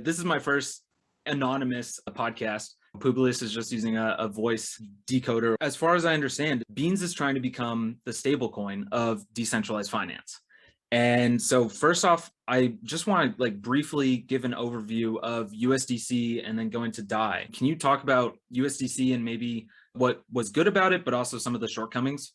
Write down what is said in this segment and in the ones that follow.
This is my first anonymous podcast. Publius is just using a voice decoder. As far as I understand, Beans is trying to become the stablecoin of decentralized finance. And so first off, I just want to briefly give an overview of USDC and then go into DAI. Can you talk about USDC and maybe what was good about it, but also some of the shortcomings?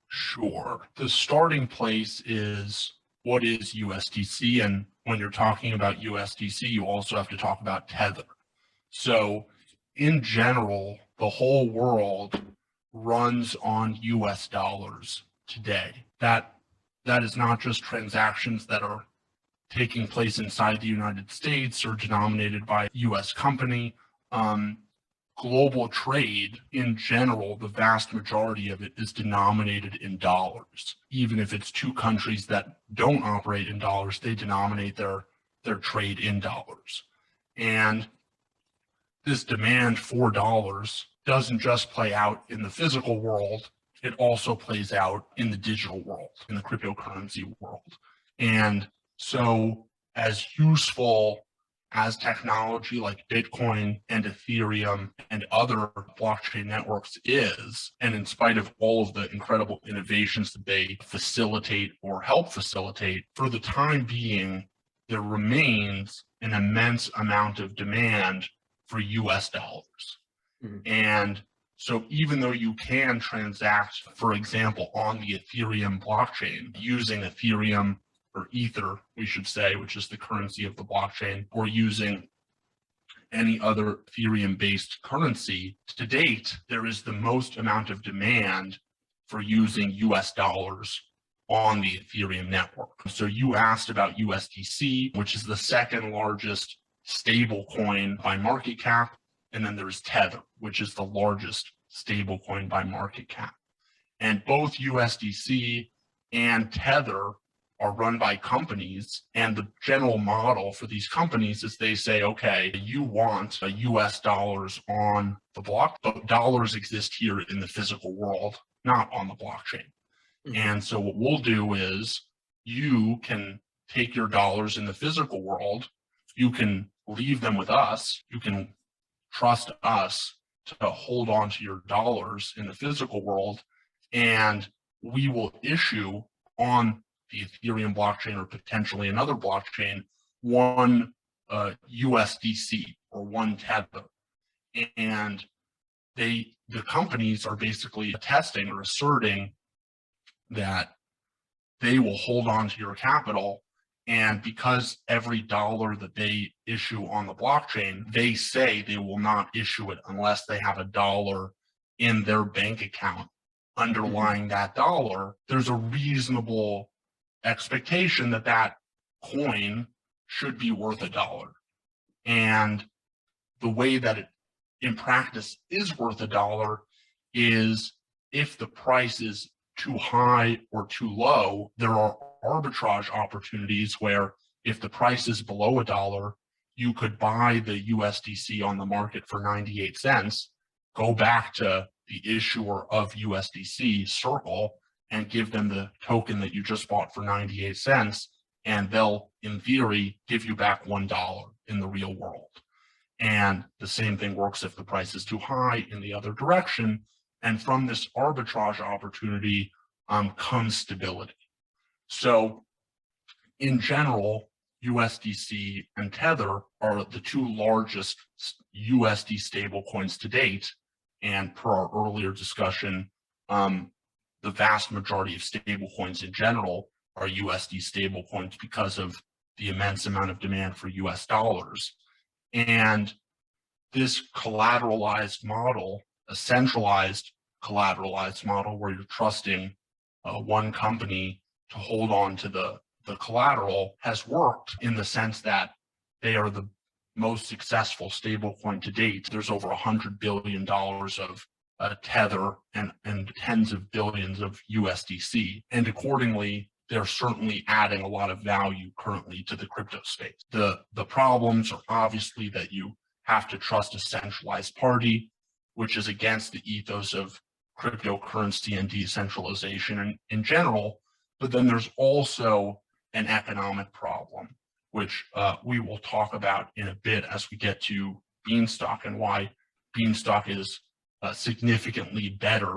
Sure. The starting place is, what is USDC? And when you're talking about USDC, you also have to talk about Tether. So in general, the whole world runs on US dollars today. That is not just transactions that are taking place inside the United States or denominated by a US company. Global trade in general, the vast majority of it is denominated in dollars. Even if it's two countries that don't operate in dollars, they denominate their trade in dollars. And this demand for dollars doesn't just play out in the physical world, it also plays out in the digital world, in the cryptocurrency world. And so as useful as technology like Bitcoin and Ethereum and other blockchain networks is, and in spite of all of the incredible innovations that they facilitate or help facilitate, for the time being, there remains an immense amount of demand for US dollars. Mm-hmm. And so even though you can transact, for example, on the Ethereum blockchain using Ethereum or Ether, we should say, which is the currency of the blockchain, or using any other Ethereum-based currency, to date, there is the most amount of demand for using US dollars on the Ethereum network. So you asked about USDC, which is the second largest stable coin by market cap, and then there's Tether, which is the largest stable coin by market cap. And both USDC and Tether are run by companies, and the general model for these companies is they say, okay, you want US dollars on the block, but dollars exist here in the physical world, not on the blockchain. Mm-hmm. And so what we'll do is you can take your dollars in the physical world, you can leave them with us, you can trust us to hold on to your dollars in the physical world, and we will issue on the Ethereum blockchain or potentially another blockchain, one USDC or one Tether. And the companies are basically attesting or asserting that they will hold on to your capital. And because every dollar that they issue on the blockchain, they say they will not issue it unless they have a dollar in their bank account underlying that dollar, there's a reasonable expectation that that coin should be worth $1. And the way that it in practice is worth $1 is if the price is too high or too low, there are arbitrage opportunities where if the price is below $1, you could buy the USDC on the market for 98 cents, go back to the issuer of USDC, Circle, and give them the token that you just bought for 98 cents, and they'll, in theory, give you back $1 in the real world. And the same thing works if the price is too high in the other direction. And from this arbitrage opportunity comes stability. So in general, USDC and Tether are the two largest USD stablecoins to date. And per our earlier discussion, the vast majority of stablecoins in general are USD stablecoins because of the immense amount of demand for US dollars. And this collateralized model, a centralized collateralized model where you're trusting one company to hold on to the collateral, has worked in the sense that they are the most successful stablecoin to date. There's over $100 billion of Tether and tens of billions of USDC. And accordingly, they're certainly adding a lot of value currently to the crypto space. The problems are obviously that you have to trust a centralized party, which is against the ethos of cryptocurrency and decentralization in general. But then there's also an economic problem which we will talk about in a bit as we get to Beanstalk and why Beanstalk is significantly better